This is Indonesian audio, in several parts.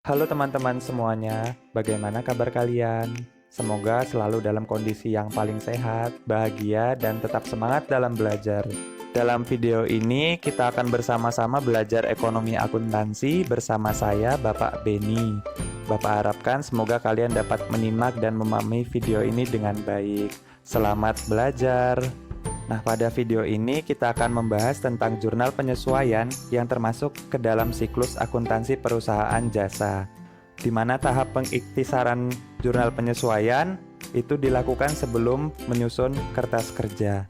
Halo teman-teman semuanya, bagaimana kabar kalian? Semoga selalu dalam kondisi yang paling sehat, bahagia, dan tetap semangat dalam belajar. Dalam video ini, kita akan bersama-sama belajar ekonomi akuntansi bersama saya, Bapak Beni. Bapak harapkan semoga kalian dapat menyimak dan memahami video ini dengan baik. Selamat belajar! Nah, pada video ini kita akan membahas tentang jurnal penyesuaian yang termasuk ke dalam siklus akuntansi perusahaan jasa, di mana tahap pengiktisaran jurnal penyesuaian itu dilakukan sebelum menyusun kertas kerja.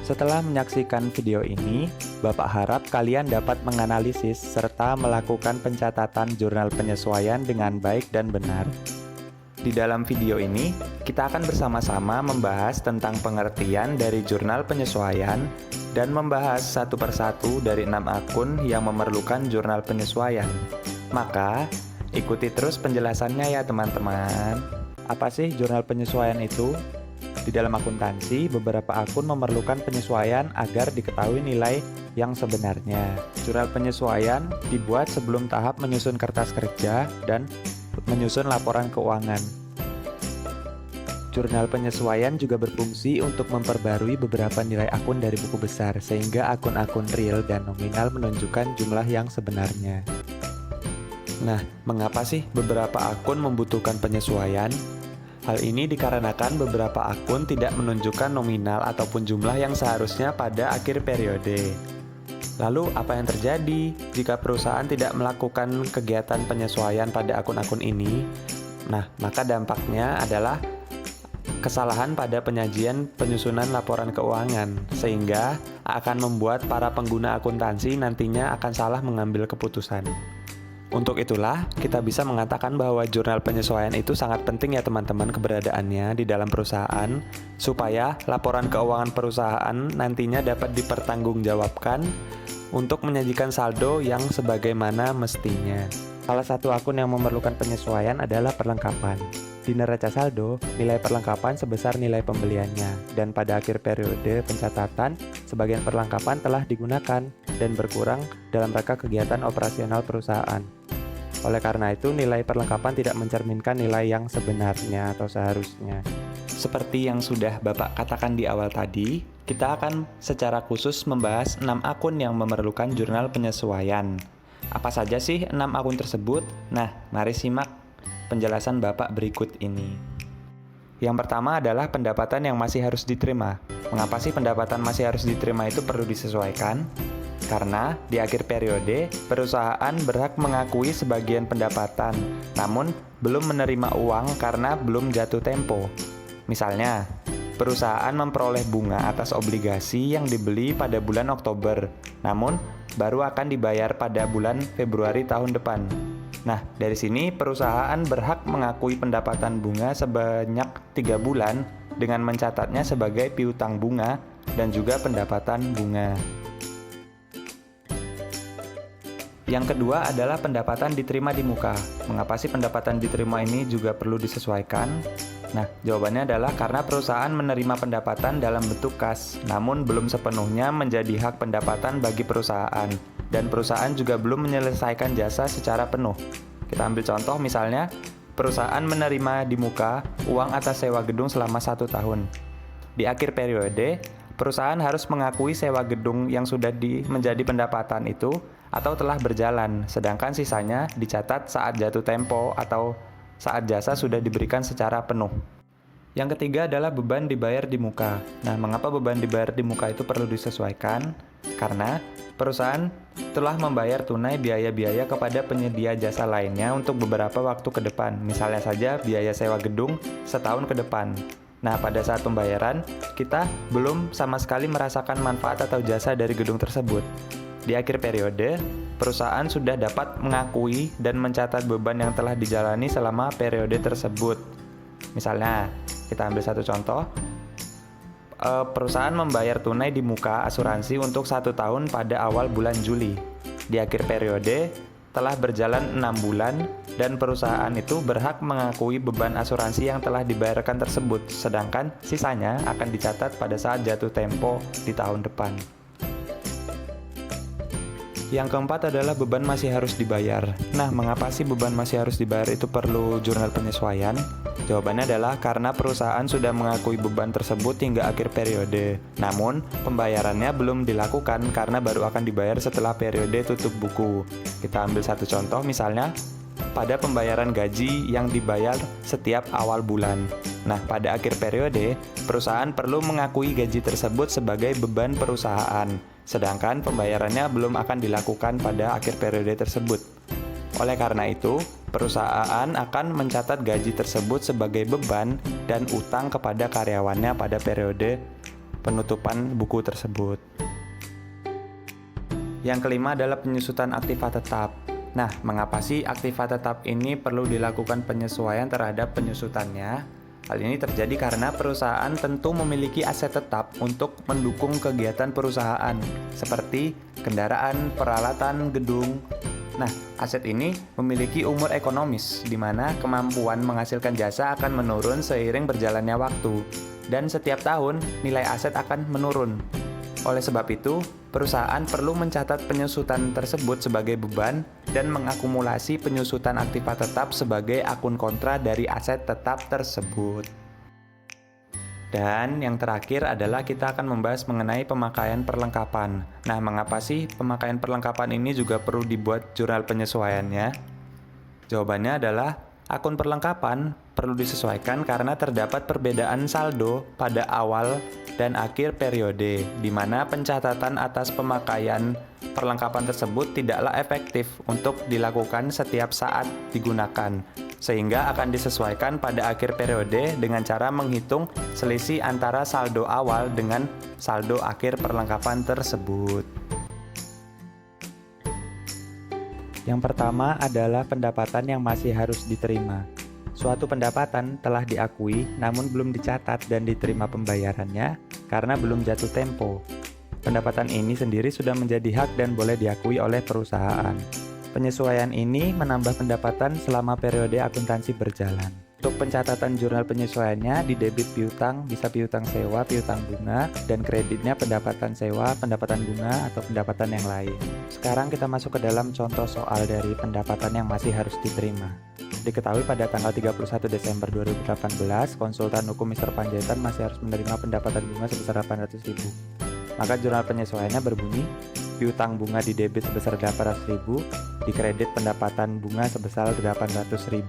Setelah menyaksikan video ini, Bapak harap kalian dapat menganalisis serta melakukan pencatatan jurnal penyesuaian dengan baik dan benar. Di dalam video ini, kita akan bersama-sama membahas tentang pengertian dari jurnal penyesuaian dan membahas satu persatu dari 6 akun yang memerlukan jurnal penyesuaian. Maka, ikuti terus penjelasannya ya teman-teman. Apa sih jurnal penyesuaian itu? Di dalam akuntansi, beberapa akun memerlukan penyesuaian agar diketahui nilai yang sebenarnya. Jurnal penyesuaian dibuat sebelum tahap menyusun kertas kerja dan menyusun laporan keuangan. Jurnal penyesuaian juga berfungsi untuk memperbarui beberapa nilai akun dari buku besar, sehingga akun-akun real dan nominal menunjukkan jumlah yang sebenarnya. Nah, mengapa sih beberapa akun membutuhkan penyesuaian? Hal ini dikarenakan beberapa akun tidak menunjukkan nominal ataupun jumlah yang seharusnya pada akhir periode. Lalu, apa yang terjadi jika perusahaan tidak melakukan kegiatan penyesuaian pada akun-akun ini? Nah, maka dampaknya adalah kesalahan pada penyajian penyusunan laporan keuangan, sehingga akan membuat para pengguna akuntansi nantinya akan salah mengambil keputusan. Untuk itulah, kita bisa mengatakan bahwa jurnal penyesuaian itu sangat penting ya teman-teman keberadaannya di dalam perusahaan, supaya laporan keuangan perusahaan nantinya dapat dipertanggungjawabkan untuk menyajikan saldo yang sebagaimana mestinya. Salah satu akun yang memerlukan penyesuaian adalah perlengkapan. Di neraca saldo, nilai perlengkapan sebesar nilai pembeliannya, dan pada akhir periode pencatatan, sebagian perlengkapan telah digunakan dan berkurang dalam rangka kegiatan operasional perusahaan. Oleh karena itu, nilai perlengkapan tidak mencerminkan nilai yang sebenarnya atau seharusnya. Seperti yang sudah Bapak katakan di awal tadi, kita akan secara khusus membahas 6 akun yang memerlukan jurnal penyesuaian. Apa saja sih 6 akun tersebut? Nah, mari simak penjelasan Bapak berikut ini. Yang pertama adalah pendapatan yang masih harus diterima. Mengapa sih pendapatan masih harus diterima itu perlu disesuaikan? Karena di akhir periode, perusahaan berhak mengakui sebagian pendapatan, namun belum menerima uang karena belum jatuh tempo. Misalnya, perusahaan memperoleh bunga atas obligasi yang dibeli pada bulan Oktober, namun baru akan dibayar pada bulan Februari tahun depan. Nah, dari sini perusahaan berhak mengakui pendapatan bunga sebanyak 3 bulan dengan mencatatnya sebagai piutang bunga dan juga pendapatan bunga. Yang kedua adalah pendapatan diterima di muka. Mengapa sih pendapatan diterima ini juga perlu disesuaikan? Nah, jawabannya adalah karena perusahaan menerima pendapatan dalam bentuk kas, namun belum sepenuhnya menjadi hak pendapatan bagi perusahaan, dan perusahaan juga belum menyelesaikan jasa secara penuh. Kita ambil contoh misalnya, perusahaan menerima di muka uang atas sewa gedung selama 1 tahun. Di akhir periode, perusahaan harus mengakui sewa gedung yang sudah menjadi pendapatan itu atau telah berjalan, sedangkan sisanya dicatat saat jatuh tempo atau saat jasa sudah diberikan secara penuh. Yang ketiga adalah beban dibayar di muka. Nah, mengapa beban dibayar di muka itu perlu disesuaikan? Karena perusahaan telah membayar tunai biaya-biaya kepada penyedia jasa lainnya untuk beberapa waktu ke depan. Misalnya saja biaya sewa gedung setahun ke depan. Nah, pada saat pembayaran, kita belum sama sekali merasakan manfaat atau jasa dari gedung tersebut. Di akhir periode, perusahaan sudah dapat mengakui dan mencatat beban yang telah dijalani selama periode tersebut. Misalnya, kita ambil satu contoh. Perusahaan membayar tunai di muka asuransi untuk 1 tahun pada awal bulan Juli. Di akhir periode, telah berjalan 6 bulan dan perusahaan itu berhak mengakui beban asuransi yang telah dibayarkan tersebut, sedangkan sisanya akan dicatat pada saat jatuh tempo di tahun depan. Yang keempat adalah beban masih harus dibayar. Nah, mengapa sih beban masih harus dibayar itu perlu jurnal penyesuaian? Jawabannya adalah karena perusahaan sudah mengakui beban tersebut hingga akhir periode. Namun, pembayarannya belum dilakukan karena baru akan dibayar setelah periode tutup buku. Kita ambil satu contoh, misalnya pada pembayaran gaji yang dibayar setiap awal bulan. Nah, pada akhir periode, perusahaan perlu mengakui gaji tersebut sebagai beban perusahaan, sedangkan pembayarannya belum akan dilakukan pada akhir periode tersebut. Oleh karena itu, perusahaan akan mencatat gaji tersebut sebagai beban dan utang kepada karyawannya pada periode penutupan buku tersebut. Yang kelima adalah penyusutan aktiva tetap. Nah, mengapa sih aktiva tetap ini perlu dilakukan penyesuaian terhadap penyusutannya? Hal ini terjadi karena perusahaan tentu memiliki aset tetap untuk mendukung kegiatan perusahaan, seperti kendaraan, peralatan, gedung. Nah, aset ini memiliki umur ekonomis, di mana kemampuan menghasilkan jasa akan menurun seiring berjalannya waktu, dan setiap tahun nilai aset akan menurun. Oleh sebab itu, perusahaan perlu mencatat penyusutan tersebut sebagai beban dan mengakumulasi penyusutan aktiva tetap sebagai akun kontra dari aset tetap tersebut. Dan yang terakhir adalah kita akan membahas mengenai pemakaian perlengkapan. Nah, mengapa sih pemakaian perlengkapan ini juga perlu dibuat jurnal penyesuaiannya? Jawabannya adalah akun perlengkapan perlu disesuaikan karena terdapat perbedaan saldo pada awal dan akhir periode, di mana pencatatan atas pemakaian perlengkapan tersebut tidaklah efektif untuk dilakukan setiap saat digunakan, sehingga akan disesuaikan pada akhir periode dengan cara menghitung selisih antara saldo awal dengan saldo akhir perlengkapan tersebut. Yang pertama adalah pendapatan yang masih harus diterima. Suatu pendapatan telah diakui namun belum dicatat dan diterima pembayarannya karena belum jatuh tempo. Pendapatan ini sendiri sudah menjadi hak dan boleh diakui oleh perusahaan. Penyesuaian ini menambah pendapatan selama periode akuntansi berjalan. Untuk pencatatan jurnal penyesuaiannya, di debit piutang bisa piutang sewa, piutang bunga, dan kreditnya pendapatan sewa, pendapatan bunga, atau pendapatan yang lain. Sekarang kita masuk ke dalam contoh soal dari pendapatan yang masih harus diterima. Diketahui pada tanggal 31 Desember 2018, konsultan hukum Mr. Panjaitan masih harus menerima pendapatan bunga sebesar 800.000. Maka jurnal penyesuaiannya berbunyi, piutang bunga di debit sebesar 800.000, di kredit pendapatan bunga sebesar 800.000.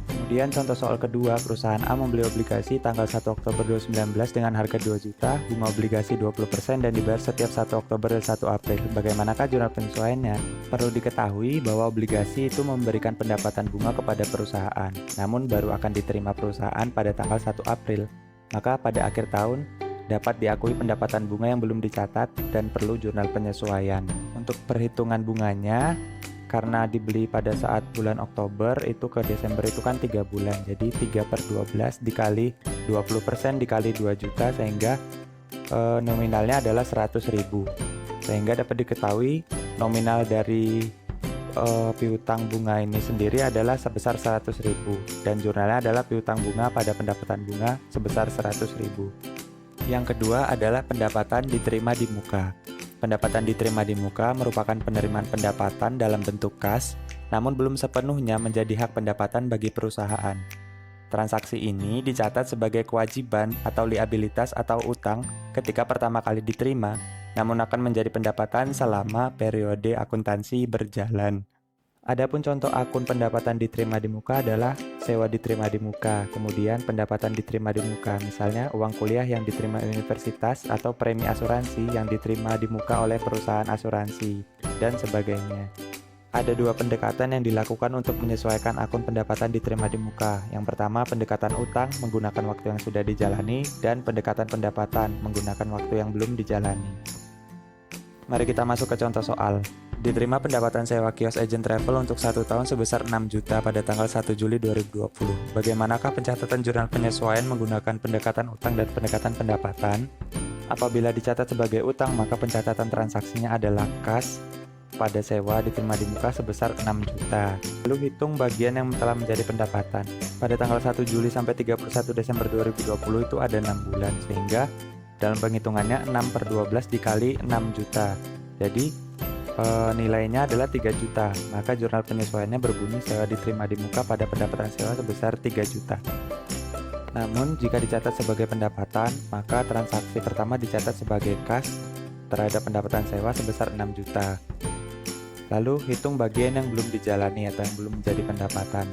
Kemudian contoh soal kedua, perusahaan A membeli obligasi tanggal 1 Oktober 2019 dengan harga 2 juta, bunga obligasi 20% dan dibayar setiap 1 Oktober dan 1 April. Bagaimanakah jurnal penyesuaiannya? Perlu diketahui bahwa obligasi itu memberikan pendapatan bunga kepada perusahaan, namun baru akan diterima perusahaan pada tanggal 1 April. Maka pada akhir tahun, dapat diakui pendapatan bunga yang belum dicatat dan perlu jurnal penyesuaian. Untuk perhitungan bunganya, karena dibeli pada saat bulan Oktober itu ke Desember itu kan 3 bulan, jadi 3/12 dikali 20% dikali 2 juta sehingga nominalnya adalah 100.000. Sehingga dapat diketahui nominal dari piutang bunga ini sendiri adalah sebesar 100.000 dan jurnalnya adalah piutang bunga pada pendapatan bunga sebesar 100.000. Yang kedua adalah pendapatan diterima di muka. Pendapatan diterima di muka merupakan penerimaan pendapatan dalam bentuk kas, namun belum sepenuhnya menjadi hak pendapatan bagi perusahaan. Transaksi ini dicatat sebagai kewajiban atau liabilitas atau utang ketika pertama kali diterima, namun akan menjadi pendapatan selama periode akuntansi berjalan. Adapun contoh akun pendapatan diterima di muka adalah sewa diterima di muka, kemudian pendapatan diterima di muka, misalnya uang kuliah yang diterima universitas atau premi asuransi yang diterima di muka oleh perusahaan asuransi, dan sebagainya. Ada dua pendekatan yang dilakukan untuk menyesuaikan akun pendapatan diterima di muka. Yang pertama, pendekatan utang menggunakan waktu yang sudah dijalani, dan pendekatan pendapatan menggunakan waktu yang belum dijalani. Mari kita masuk ke contoh soal. Diterima pendapatan sewa kios agent travel untuk 1 tahun sebesar 6 juta pada tanggal 1 Juli 2020. Bagaimanakah pencatatan jurnal penyesuaian menggunakan pendekatan utang dan pendekatan pendapatan? Apabila dicatat sebagai utang, maka pencatatan transaksinya adalah kas pada sewa diterima di muka sebesar 6 juta. Lalu hitung bagian yang telah menjadi pendapatan. Pada tanggal 1 Juli sampai 31 Desember 2020 itu ada 6 bulan, sehingga dalam penghitungannya 6/12 dikali 6 juta. Jadi nilainya adalah 3 juta, maka jurnal penyesuaiannya berbunyi sewa diterima di muka pada pendapatan sewa sebesar 3 juta. Namun, jika dicatat sebagai pendapatan, maka transaksi pertama dicatat sebagai kas terhadap pendapatan sewa sebesar 6 juta. Lalu, hitung bagian yang belum dijalani atau yang belum menjadi pendapatan,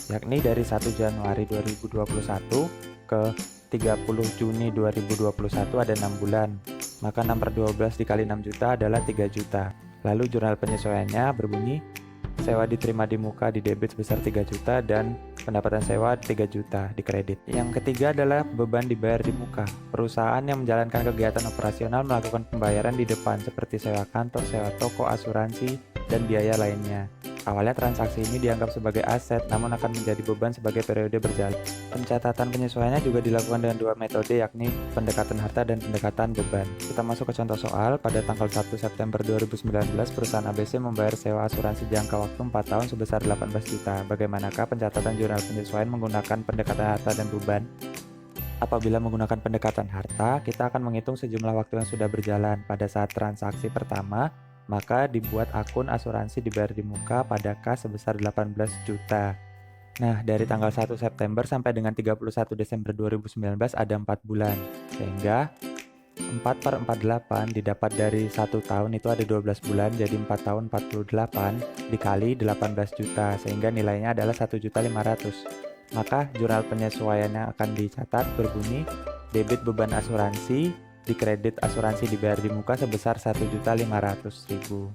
yakni dari 1 Januari 2021 ke 30 Juni 2021 ada 6 bulan, maka 6/12 dikali 6 juta adalah 3 juta. Lalu jurnal penyesuaiannya berbunyi, sewa diterima di muka di debit sebesar 3 juta dan pendapatan sewa 3 juta di kredit. Yang ketiga adalah beban dibayar di muka. Perusahaan yang menjalankan kegiatan operasional melakukan pembayaran di depan seperti sewa kantor, sewa toko, asuransi, dan biaya lainnya. Awalnya transaksi ini dianggap sebagai aset, namun akan menjadi beban sebagai periode berjalan. Pencatatan penyesuaiannya juga dilakukan dengan 2 metode, yakni pendekatan harta dan pendekatan beban. Kita masuk ke contoh soal. Pada tanggal 1 September 2019, perusahaan ABC membayar sewa asuransi jangka waktu 4 tahun sebesar 18 juta. Bagaimanakah pencatatan jurnal penyesuaian menggunakan pendekatan harta dan beban? Apabila menggunakan pendekatan harta, kita akan menghitung sejumlah waktu yang sudah berjalan. Pada saat transaksi pertama, maka dibuat akun asuransi dibayar di muka pada kas sebesar 18 juta. Nah, dari tanggal 1 September sampai dengan 31 Desember 2019 ada 4 bulan. Sehingga 4/48 didapat dari 1 tahun itu ada 12 bulan, jadi 4 tahun 48 dikali 18 juta, sehingga nilainya adalah 1.500.000. Maka jurnal penyesuaian yang akan dicatat berbunyi, debit beban asuransi, di kredit asuransi dibayar di muka sebesar 1.500.000.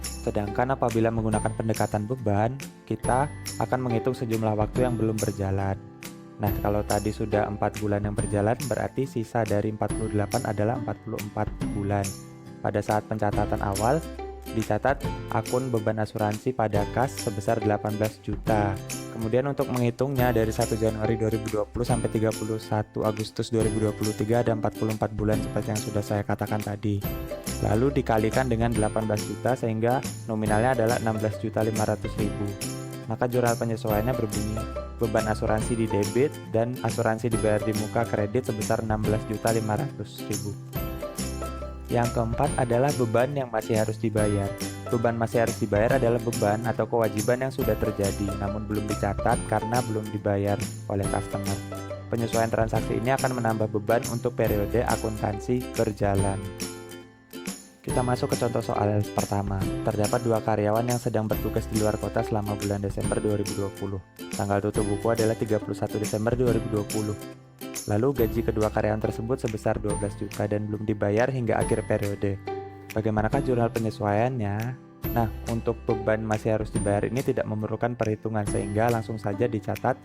Sedangkan apabila menggunakan pendekatan beban, kita akan menghitung sejumlah waktu yang belum berjalan. Nah, kalau tadi sudah 4 bulan yang berjalan, berarti sisa dari 48 adalah 44 bulan. Pada saat pencatatan awal, dicatat akun beban asuransi pada kas sebesar 18 juta. Kemudian untuk menghitungnya dari 1 Januari 2020 sampai 31 Agustus 2023 ada 44 bulan seperti yang sudah saya katakan tadi. Lalu dikalikan dengan 18 juta sehingga nominalnya adalah 16.500.000. Maka jurnal penyesuaiannya berbunyi, beban asuransi di debit dan asuransi dibayar di muka kredit sebesar 16.500.000. Yang keempat adalah beban yang masih harus dibayar. Beban masih harus dibayar adalah beban atau kewajiban yang sudah terjadi namun belum dicatat karena belum dibayar oleh customer. Penyesuaian transaksi ini akan menambah beban untuk periode akuntansi berjalan. Kita masuk ke contoh soal pertama. Terdapat 2 karyawan yang sedang bertugas di luar kota selama bulan Desember 2020. Tanggal tutup buku adalah 31 Desember 2020. Lalu gaji kedua karyawan tersebut sebesar 12 juta dan belum dibayar hingga akhir periode. Bagaimanakah jurnal penyesuaiannya? Nah, untuk beban masih harus dibayar ini tidak memerlukan perhitungan sehingga langsung saja dicatat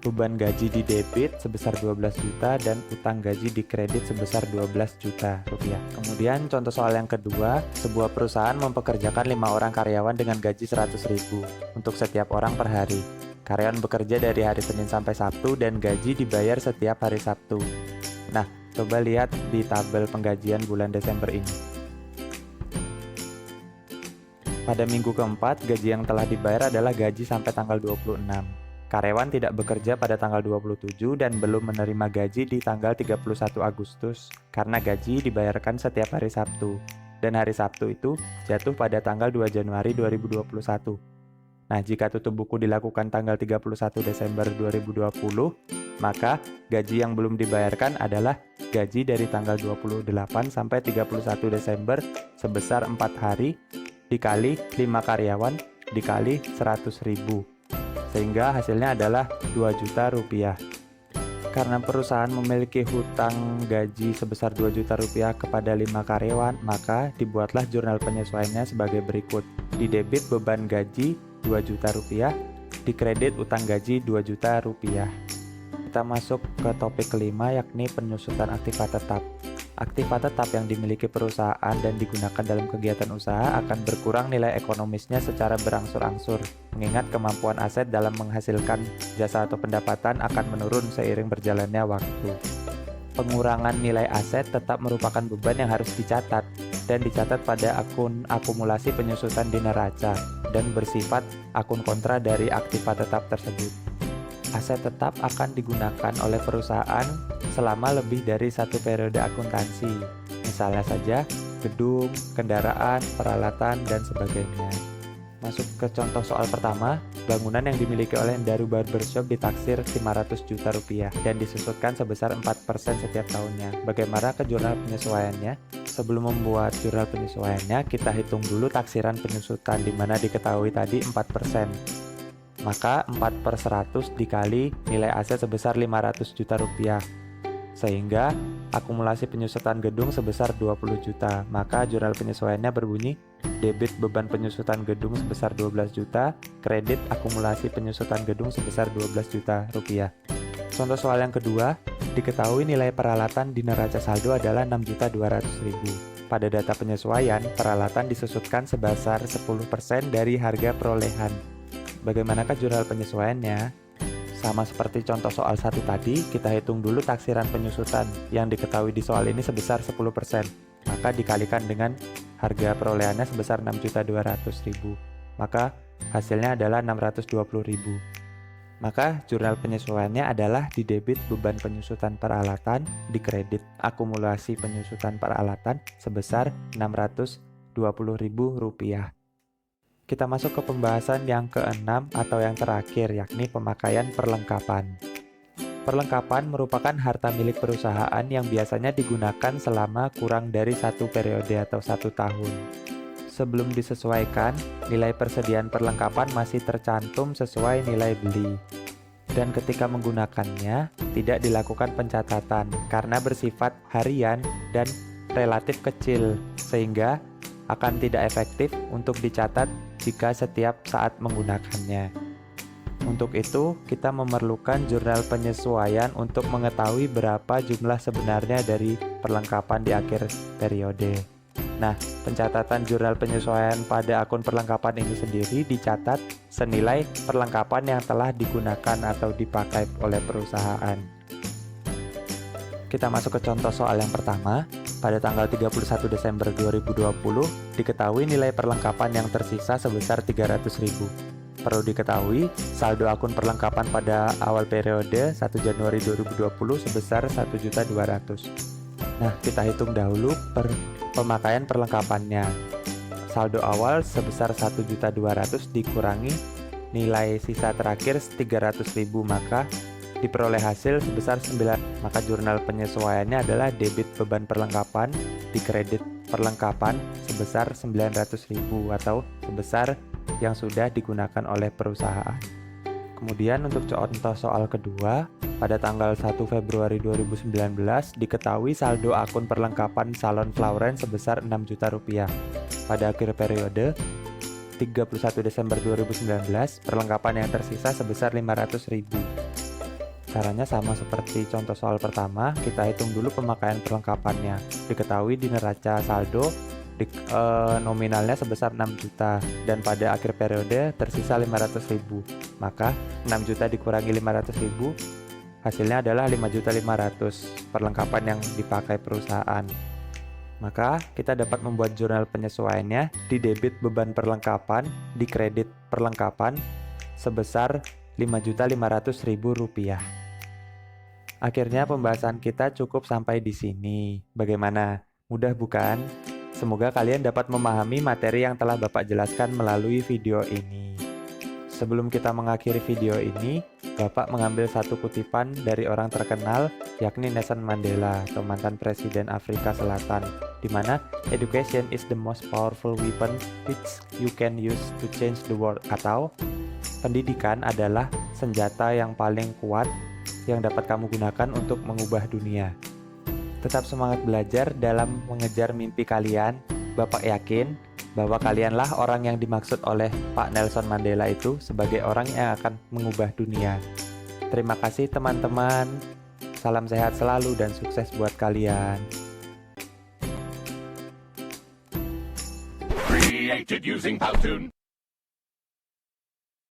beban gaji di debit sebesar 12 juta dan utang gaji di kredit sebesar 12 juta rupiah. Kemudian contoh soal yang kedua, sebuah perusahaan mempekerjakan 5 orang karyawan dengan gaji 100.000 untuk setiap orang per hari. Karyawan bekerja dari hari Senin sampai Sabtu dan gaji dibayar setiap hari Sabtu. Nah, coba lihat di tabel penggajian bulan Desember ini. Pada minggu keempat, gaji yang telah dibayar adalah gaji sampai tanggal 26. Karyawan tidak bekerja pada tanggal 27 dan belum menerima gaji di tanggal 31 Agustus karena gaji dibayarkan setiap hari Sabtu. Dan hari Sabtu itu jatuh pada tanggal 2 Januari 2021. Nah, jika tutup buku dilakukan tanggal 31 Desember 2020, maka gaji yang belum dibayarkan adalah gaji dari tanggal 28 sampai 31 Desember sebesar 4 hari dikali 5 karyawan dikali 100.000. Sehingga hasilnya adalah 2 juta rupiah. Karena perusahaan memiliki hutang gaji sebesar 2 juta rupiah kepada 5 karyawan, maka dibuatlah jurnal penyesuaiannya sebagai berikut. Di debit beban gaji 2 juta rupiah, di kredit utang gaji 2 juta rupiah. Kita masuk ke topik kelima, yakni penyusutan aktiva tetap. Aktiva tetap yang dimiliki perusahaan dan digunakan dalam kegiatan usaha akan berkurang nilai ekonomisnya secara berangsur-angsur, mengingat kemampuan aset dalam menghasilkan jasa atau pendapatan akan menurun seiring berjalannya waktu. Pengurangan nilai aset tetap merupakan beban yang harus dicatat dan dicatat pada akun akumulasi penyusutan di neraca dan bersifat akun kontra dari aktiva tetap tersebut. Aset tetap akan digunakan oleh perusahaan selama lebih dari 1 periode akuntansi. Misalnya saja, gedung, kendaraan, peralatan, dan sebagainya. Masuk ke contoh soal pertama, bangunan yang dimiliki oleh Endaru Barbershop ditaksir 500 juta rupiah dan disusutkan sebesar 4% setiap tahunnya. Bagaimana ke jurnal penyesuaiannya? Sebelum membuat jurnal penyesuaiannya, kita hitung dulu taksiran penyusutan di mana diketahui tadi 4%. Maka 4/100 dikali nilai aset sebesar 500 juta rupiah. Sehingga akumulasi penyusutan gedung sebesar 20 juta. Maka jurnal penyesuaiannya berbunyi debit beban penyusutan gedung sebesar 12 juta, kredit akumulasi penyusutan gedung sebesar 12 juta rupiah. Contoh soal yang kedua, diketahui nilai peralatan di neraca saldo adalah 6.200.000. Pada data penyesuaian, peralatan disusutkan sebesar 10% dari harga perolehan. Bagaimanakah jurnal penyesuaiannya? Sama seperti contoh soal 1 tadi, kita hitung dulu taksiran penyusutan yang diketahui di soal ini sebesar 10%. Maka dikalikan dengan harga perolehannya sebesar 6.200.000. Maka hasilnya adalah 620.000. Maka jurnal penyesuaiannya adalah di debit beban penyusutan peralatan, di kredit akumulasi penyusutan peralatan sebesar 620.000 rupiah. Kita masuk ke pembahasan yang keenam atau yang terakhir, yakni pemakaian perlengkapan. Perlengkapan merupakan harta milik perusahaan yang biasanya digunakan selama kurang dari 1 periode atau 1 tahun. Sebelum disesuaikan, nilai persediaan perlengkapan masih tercantum sesuai nilai beli. Dan ketika menggunakannya, tidak dilakukan pencatatan karena bersifat harian dan relatif kecil, sehingga akan tidak efektif untuk dicatat jika setiap saat menggunakannya. Untuk itu, kita memerlukan jurnal penyesuaian untuk mengetahui berapa jumlah sebenarnya dari perlengkapan di akhir periode. Nah, pencatatan jurnal penyesuaian pada akun perlengkapan ini sendiri dicatat senilai perlengkapan yang telah digunakan atau dipakai oleh perusahaan. Kita masuk ke contoh soal yang pertama. Pada tanggal 31 Desember 2020, diketahui nilai perlengkapan yang tersisa sebesar 300.000. Perlu diketahui, saldo akun perlengkapan pada awal periode 1 Januari 2020 sebesar 1.200.000. Nah, kita hitung dahulu pemakaian perlengkapannya. Saldo awal sebesar 1.200.000 dikurangi nilai sisa terakhir 300.000, maka diperoleh hasil sebesar 9. Maka jurnal penyesuaiannya adalah debit beban perlengkapan di kredit perlengkapan sebesar 900.000 atau sebesar yang sudah digunakan oleh perusahaan. Kemudian untuk contoh soal kedua, pada tanggal 1 Februari 2019 diketahui saldo akun perlengkapan salon Flauren sebesar 6 juta rupiah. Pada akhir periode 31 Desember 2019, perlengkapan yang tersisa sebesar 500.000. Caranya sama seperti contoh soal pertama, kita hitung dulu pemakaian perlengkapannya. Diketahui di neraca saldo nominalnya sebesar 6 juta dan pada akhir periode tersisa 500.000. Maka 6 juta dikurangi 500.000 hasilnya adalah 5.500.000 perlengkapan yang dipakai perusahaan. Maka kita dapat membuat jurnal penyesuaiannya di debit beban perlengkapan, di kredit perlengkapan sebesar 5.500.000 rupiah. Akhirnya pembahasan kita cukup sampai di sini. Bagaimana? Mudah bukan? Semoga kalian dapat memahami materi yang telah Bapak jelaskan melalui video ini. Sebelum kita mengakhiri video ini, Bapak mengambil satu kutipan dari orang terkenal, yakni Nelson Mandela atau mantan Presiden Afrika Selatan, di mana education is the most powerful weapon which you can use to change the world, atau pendidikan adalah senjata yang paling kuat yang dapat kamu gunakan untuk mengubah dunia. Tetap semangat belajar dalam mengejar mimpi kalian. Bapak yakin bahwa kalianlah orang yang dimaksud oleh Pak Nelson Mandela itu sebagai orang yang akan mengubah dunia. Terima kasih teman-teman. Salam sehat selalu dan sukses buat kalian. Created using Powtoon.